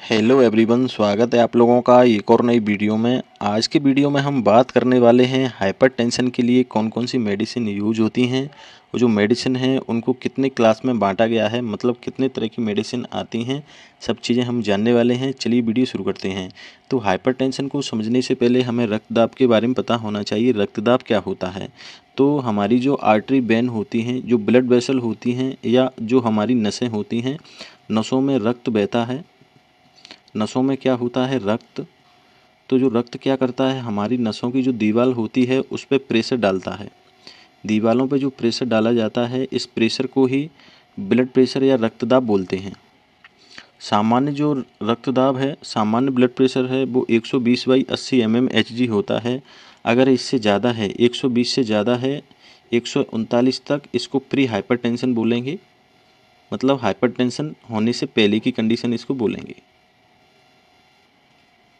Hello everyone, स्वागत है आप लोगों का एक और नई वीडियो में। आज की वीडियो में हम बात करने वाले हैं हाइपरटेंशन के लिए कौन कौन सी मेडिसिन यूज होती हैं और जो मेडिसिन हैं उनको कितने क्लास में बांटा गया है, मतलब कितने तरह की मेडिसिन आती हैं, सब चीज़ें हम जानने वाले हैं। चलिए वीडियो शुरू करते हैं। तो हाइपरटेंशन को समझने से पहले हमें रक्तदाब के बारे में पता होना चाहिए। रक्तदाब क्या होता है? तो हमारी जो आर्टरी वेन होती हैं, जो ब्लड वेसल होती हैं या जो हमारी नसें होती हैं, नसों में रक्त बहता है। नसों में क्या होता है? रक्त। तो जो रक्त क्या करता है, हमारी नसों की जो दीवार होती है उस पर प्रेशर डालता है। दीवारों पे जो प्रेशर डाला जाता है, इस प्रेशर को ही ब्लड प्रेशर या रक्तदाब बोलते हैं। सामान्य जो रक्तदाब है, सामान्य ब्लड प्रेशर है, वो 120/80 mmHg होता है। अगर इससे ज़्यादा है, 120 से ज़्यादा है, 139 तक, इसको प्री हाइपरटेंशन बोलेंगे। मतलब हाइपरटेंशन होने से पहले की कंडीशन इसको बोलेंगे,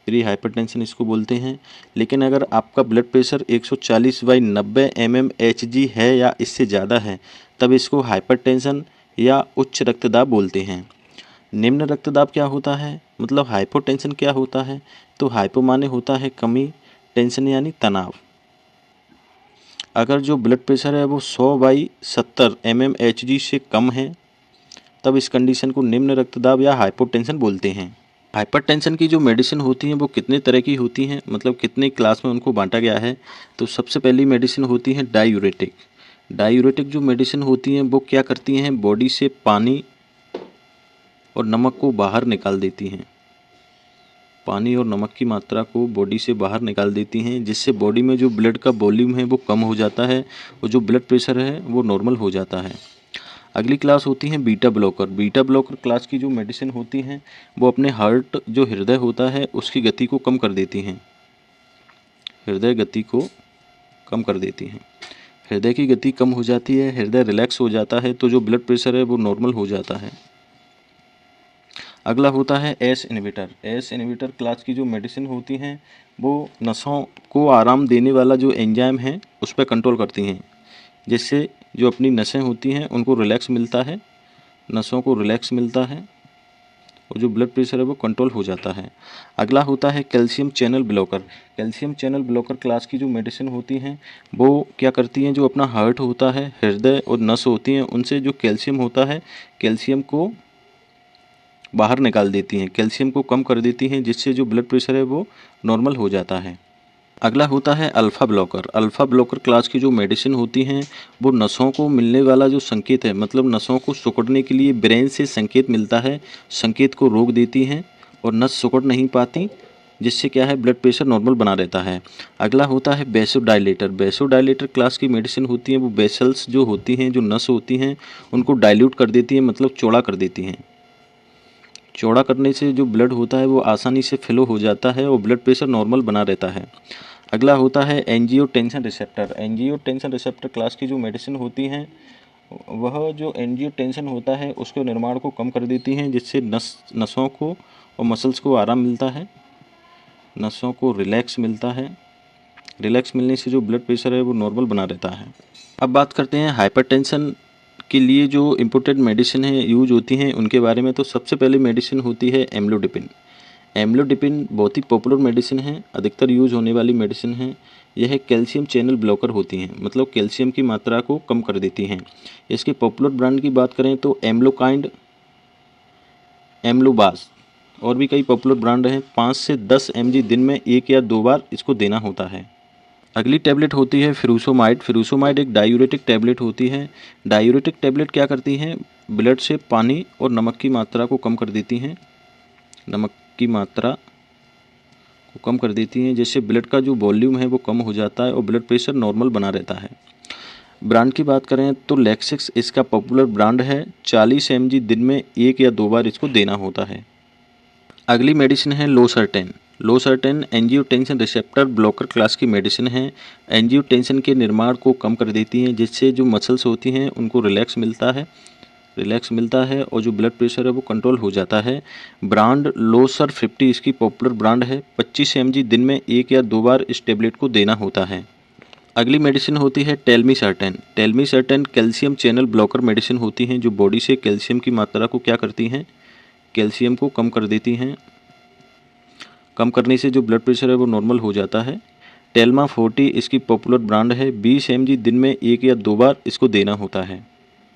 प्री हाइपरटेंशन इसको बोलते हैं। लेकिन अगर आपका ब्लड प्रेशर 140/90 mmHg है या इससे ज़्यादा है, तब इसको हाइपरटेंशन या उच्च रक्तदाब बोलते हैं। निम्न रक्तदाब क्या होता है, मतलब हाइपोटेंशन क्या होता है? तो हाइपो माने होता है कमी, टेंशन यानी तनाव। अगर जो ब्लड प्रेशर है वो 100/70 mmHg से कम है, तब इस कंडीशन को निम्न रक्तदाब या हाइपोटेंशन बोलते हैं। हाइपरटेंशन की जो मेडिसिन होती हैं वो कितने तरह की होती हैं, मतलब कितने क्लास में उनको बांटा गया है। तो सबसे पहली मेडिसिन होती है डायूरेटिक। डायूरेटिक जो मेडिसिन होती हैं वो क्या करती हैं, बॉडी से पानी और नमक को बाहर निकाल देती हैं। पानी और नमक की मात्रा को बॉडी से बाहर निकाल देती हैं, जिससे बॉडी में जो ब्लड का वॉल्यूम है वो कम हो जाता है और जो ब्लड प्रेशर है वो नॉर्मल हो जाता है। अगली क्लास होती है beta blocker. Beta blocker class की जो मेडिसिन होती हैं वो अपने हार्ट, जो हृदय होता है, उसकी गति को कम कर देती हैं। हृदय गति को कम कर देती हैं। हृदय की गति कम हो जाती है, हृदय रिलैक्स हो जाता है, तो जो ब्लड प्रेशर है वो नॉर्मल हो जाता है। अगला होता है ACE inhibitor. ACE inhibitor class की जो मेडिसिन होती हैं वो नसों को आराम देने वाला जो एंजाइम है उस पर कंट्रोल करती हैं, जिससे जो अपनी नसें होती हैं उनको रिलैक्स मिलता है, नसों को रिलैक्स मिलता है और जो ब्लड प्रेशर है वो कंट्रोल हो जाता है। अगला होता है calcium channel blocker. Calcium channel blocker class की जो मेडिसिन होती हैं वो क्या करती हैं, जो अपना हार्ट होता है, हृदय और नस होती हैं, उनसे जो कैल्शियम होता है, कैल्शियम को बाहर निकाल देती हैं, कैल्शियम को कम कर देती हैं, जिससे जो ब्लड प्रेशर है वो नॉर्मल हो जाता है। अगला होता है alpha blocker. Alpha blocker class की जो मेडिसिन होती हैं वो नसों को मिलने वाला जो संकेत है, मतलब नसों को सिकुड़ने के लिए ब्रेन से संकेत मिलता है, संकेत को रोक देती हैं और नस सिकुड़ नहीं पाती, जिससे क्या है, ब्लड प्रेशर नॉर्मल बना रहता है। अगला होता है बेसोडाइलेटर। बेसोडाइलेटर क्लास की मेडिसिन होती हैं वो वेसल्स जो होती हैं, जो नस होती हैं, उनको डाइल्यूट कर देती हैं, मतलब चौड़ा कर देती हैं। चौड़ा करने से जो ब्लड होता है वो आसानी से फ्लो हो जाता है और ब्लड प्रेशर नॉर्मल बना रहता है। अगला होता है angiotensin receptor. Angiotensin receptor class की जो मेडिसिन होती हैं वह जो एंजियोटेंसिन होता है उसके निर्माण को कम कर देती हैं, जिससे नसों को और मसल्स को आराम मिलता है, नसों को रिलैक्स मिलता है। रिलैक्स मिलने से जो ब्लड प्रेशर है वो नॉर्मल बना रहता है। अब बात करते हैं हाइपरटेंशन के लिए जो इम्पोर्टेंट मेडिसिन है यूज होती हैं उनके बारे में। तो सबसे पहले मेडिसिन होती है एम्लोडिपिन। एम्लोडिपिन बहुत ही पॉपुलर मेडिसिन है, अधिकतर यूज होने वाली मेडिसिन है। यह कैल्शियम चैनल ब्लॉकर होती हैं, मतलब कैल्शियम की मात्रा को कम कर देती हैं। इसके पॉपुलर ब्रांड की बात करें तो एम्लोकाइंड, एम्लोबास और भी कई पॉपुलर ब्रांड हैं। 5 से 10 mg दिन में 1 या 2 बार इसको देना होता है। अगली टैबलेट होती है फ्यूरोसमाइड। फ्यूरोसमाइड एक डायूरेटिक टैबलेट होती है। डायूरेटिक टैबलेट क्या करती हैं, ब्लड से पानी और नमक की मात्रा को कम कर देती हैं, नमक की मात्रा को कम कर देती हैं, जिससे ब्लड का जो वॉल्यूम है वो कम हो जाता है और ब्लड प्रेशर नॉर्मल बना रहता है। ब्रांड की बात करें तो लेक्सिक्स इसका पॉपुलर ब्रांड है। 40 mg दिन में 1 या 2 बार इसको देना होता है। अगली मेडिसिन है लोसर्टेन। लोसर्टेन एंजियोटेंसिन रिसेप्टर ब्लॉकर क्लास की मेडिसिन है। एंजियोटेंसिन के निर्माण को कम कर देती हैं, जिससे जो मसल्स होती हैं उनको रिलैक्स मिलता है और जो ब्लड प्रेशर है वो कंट्रोल हो जाता है। ब्रांड लोसर 50 इसकी पॉपुलर ब्रांड है। 25 mg दिन में 1 या 2 बार इस टेबलेट को देना होता है। अगली मेडिसिन होती है टेलमीसर्टेन। टेलमीसर्टेन कैल्शियम चैनल ब्लॉकर मेडिसिन होती हैं, जो बॉडी से कैल्शियम की मात्रा को क्या करती हैं, कैल्शियम को कम कर देती हैं कम करने से जो ब्लड प्रेशर है वो नॉर्मल हो जाता है। टेल्मा 40 इसकी पॉपुलर ब्रांड है। 20 mg दिन में 1 या 2 बार इसको देना होता है।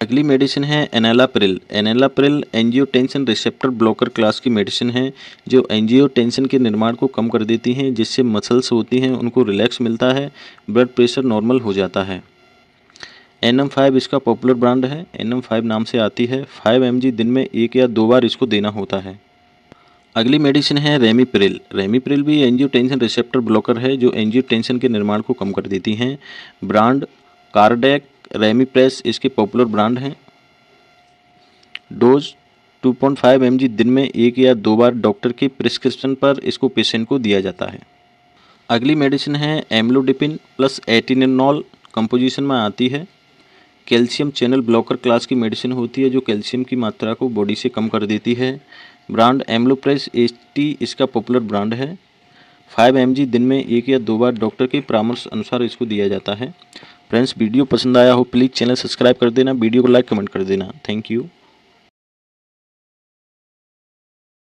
अगली मेडिसिन है enalapril. Enalapril angiotensin receptor blocker class की मेडिसिन है जो एंजियोटेंसिन के निर्माण को कम कर देती हैं, जिससे मसल्स होती हैं उनको रिलैक्स मिलता है, ब्लड प्रेशर नॉर्मल हो जाता है। NM5 इसका पॉपुलर ब्रांड है। NM5 नाम से आती है। 5 mg दिन में 1 या 2 बार इसको देना होता है। अगली मेडिसिन है रेमिप्रिल। रेमिप्रिल भी एंजियोटेंसिन रिसेप्टर ब्लॉकर है जो एंजियोटेंसिन के निर्माण को कम कर देती हैं। ब्रांड कार्डेक रेमिप्रेस इसके पॉपुलर ब्रांड हैं। डोज 2.5 mg दिन में 1 या 2 बार डॉक्टर के प्रिस्क्रिप्शन पर इसको पेशेंट को दिया जाता है। अगली मेडिसिन है एम्लोडिपिन प्लस एटिनिनॉल कंपोजिशन में आती है। कैल्शियम चैनल ब्लॉकर क्लास की मेडिसिन होती है जो कैल्शियम की मात्रा को बॉडी से कम कर देती है। ब्रांड एम्लोप्रेस HT इसका पॉपुलर ब्रांड है। 5 mg दिन में 1 या 2 बार डॉक्टर के परामर्श अनुसार इसको दिया जाता है। फ्रेंड्स, वीडियो पसंद आया हो प्लीज़ चैनल सब्सक्राइब कर देना, वीडियो को लाइक कमेंट कर देना। Thank you.